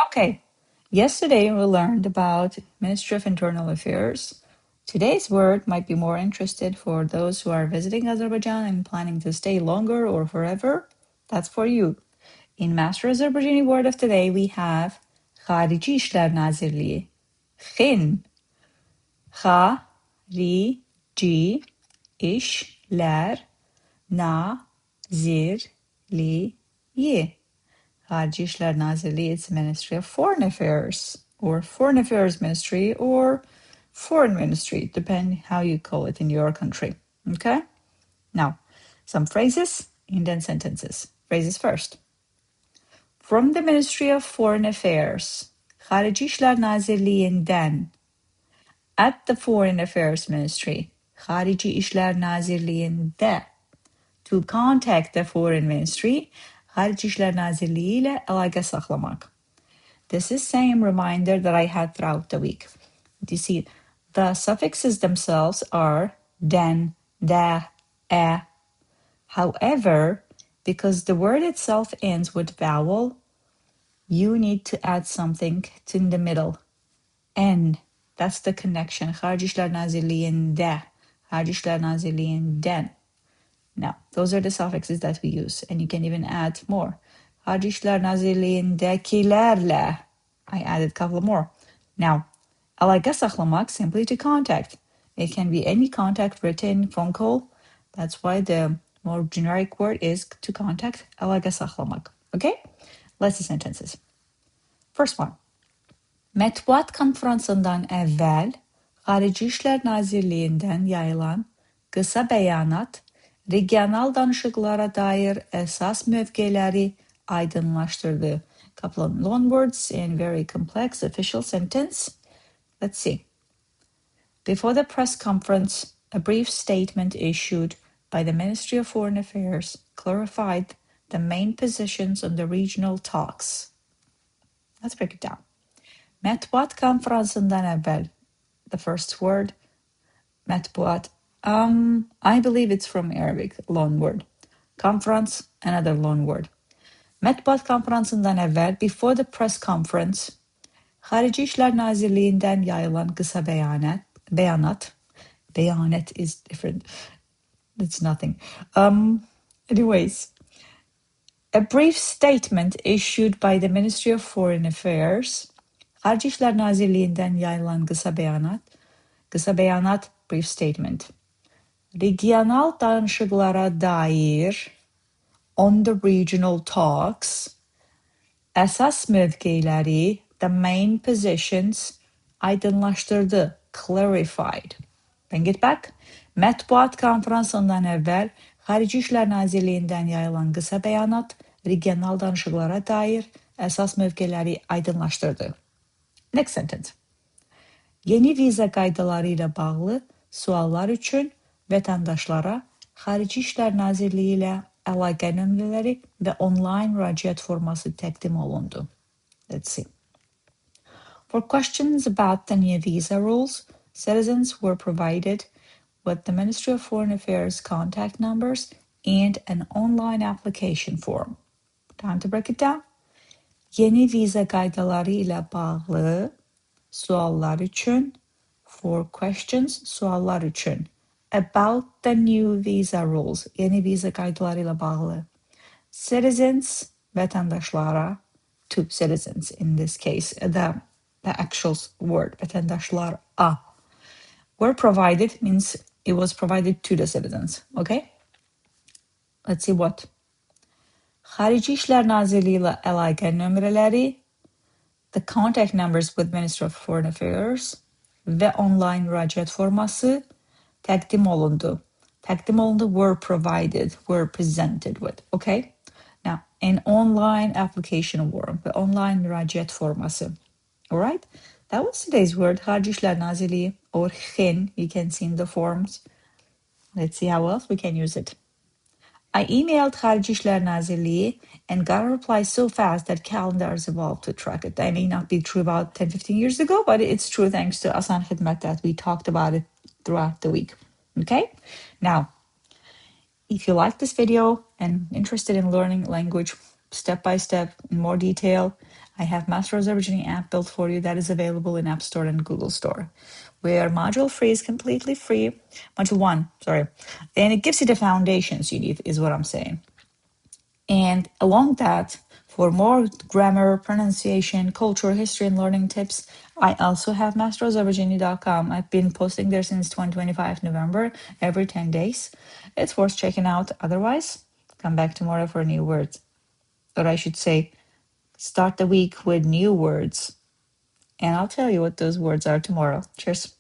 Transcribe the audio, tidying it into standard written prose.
Okay, yesterday we learned about Ministry of Internal Affairs. Today's word might be more interested for those who are visiting Azerbaijan and planning to stay longer or forever. That's for you. In Master Azerbaijani word of today, we have XARİCİ İşlər Nazirliyi. Xin. XARİCİ İşlər Nazirliyi. XARİCİ İşlər Nazirliyi, it's Ministry of Foreign Affairs, or Foreign Affairs Ministry, or Foreign Ministry, depending how you call it in your country. Okay? Now, some phrases and then sentences. Phrases first. From the Ministry of Foreign Affairs, XARİCİ İşlər Nazirliyindən, at the Foreign Affairs Ministry, XARİCİ İşlər Nazirliyində, to contact the Foreign Ministry, XARİCİ İşlər Nazirliyi ilə əlaqə saxlamaq. This is same reminder that I had throughout the week. You see, the suffixes themselves are den, da, e. However, because the word itself ends with vowel, you need to add something to in the middle. N, that's the connection. XARİCİ İşlər Nazirliyində, XARİCİ İşlər Nazirliyindən. Now, those are the suffixes that we use, and you can even add more. XARİCİ İşlər Nazirliyindekilərlə. I added a couple more. Now, əlaqə saxlamaq, simply to contact. It can be any contact, written, phone call. That's why the more generic word is to contact, əlaqə saxlamaq. Okay? Let's see sentences. First one. Mətbuat konfransından əvvəl XARİCİ İşlər Nazirliyindən yayılan qısa bəyanat regional danışıqlara dair əsas mövqeləri aydınlaşdırdı. Couple of long words and very complex official sentence. Let's see. Before the press conference, a brief statement issued by the Ministry of Foreign Affairs clarified the main positions on the regional talks. Let's break it down. Mətbuat konfransından əvvəl. The first word, Mətbuat. I believe it's from Arabic, loan word. Conference, another loan word. Mətbuat konfransından əvvəl, before the press conference, XARİCİ İşlər Nazirliyindən yayılan qısa bəyanat. Bəyanat is different. It's nothing. Anyways, a brief statement issued by the Ministry of Foreign Affairs, XARİCİ İşlər Nazirliyindən yayılan qısa bəyanat, brief statement. Regional danışıqlara dair, on the regional talks, əsas mövqeləri, the main positions, aydınlaşdırdı, clarified. Bring it back. Mətbuat konfransından əvvəl XARİCİ İşlər Nazirliyindən yayılan qısa bəyanat regional danışıqlara dair əsas mövqeləri aydınlaşdırdı. Next sentence. Yeni viza qaydaları ilə bağlı suallar üçün vətəndaşlara XARİCİ İşlər Nazirliyi ilə əlaqə nömrələri və onlayn müraciət forması təqdim olundu. Let's see. For questions about the new visa rules, citizens were provided with the Ministry of Foreign Affairs contact numbers and an online application form. Time to break it down. Yeni viza qaydaları ilə bağlı suallar üçün, for questions, suallar üçün. About the new visa rules, yeni viza qaydaları ilə bağlı. Citizens, vətəndaşlara, to citizens in this case, the actual word, vətəndaşlara, were provided, means it was provided to the citizens, okay? Let's see what. XARİCİ İşlər Nazirliyi ilə əlaqə nömrələri, the contact numbers with Ministry of Foreign Affairs və online müraciət forması təqdim olundu. Təqdim olundu, were provided, were presented with, okay? Now, an online application form, the online müraciət forması. All right? That was today's word, XARİCİ İşlər Nazirliyi, or xin, you can see in the forms. Let's see how else we can use it. I emailed XARİCİ İşlər Nazirliyi and got a reply so fast that calendars evolved to track it. That may not be true about 10-15 years ago, but it's true thanks to Asan Khidmat that we talked about it throughout the week. Okay? Now, if you like this video and interested in learning language step by step in more detail, I have Master Azerbaijani app built for you that is available in App Store and Google Store, where module free is completely free. Module 1, sorry. And it gives you the foundations you need, is what I'm saying. And along that, for more grammar, pronunciation, culture, history, and learning tips, I also have masterazerbaijani.com. I've been posting there since 2025 November, every 10 days. It's worth checking out. Otherwise, come back tomorrow for new words. Or I should say, start the week with new words. And I'll tell you what those words are tomorrow. Cheers.